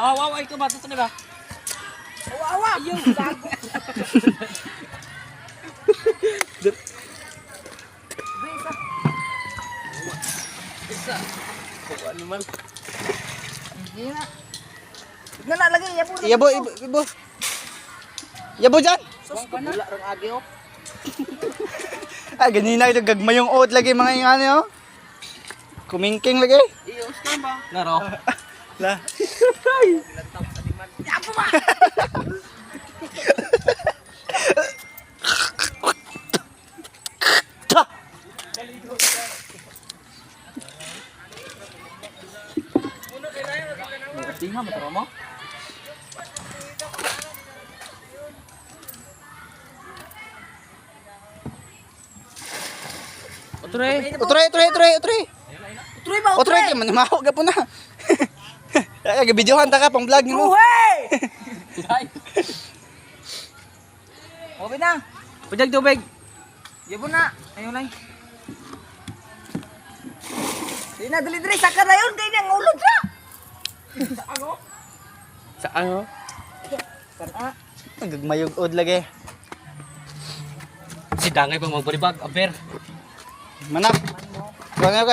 Wow, ay ka ba? Ito na ba? Awa! Ayun, gago. Isa. Ano man? Hindi na. Tignan na lagi, yabo. Yabo. Yabo dyan. Sus, wala rang agi oh. Ay, ganina ito gagmayong oat lagi mga yung ano oh. Kumingking lagi. Iyos ka ba? Naro. La. Yabo ba? Ta. Tingnan mo mo. Utre. Utroy. Utroy ba? Utroy kay manimaho gapon na. Ay, gabidyohan ta ka pang vlog mo. Uhay! Ay. Okay na. Pujag tubig. Yabo na. Ayun ay. Di na dali-dali saka na yun. Kaya niyang ulod siya. Ano? Sa ano? Kana. Gagmayog od lagi. Si Dangay pa magbalibag. Aber. Manap. Kuha ka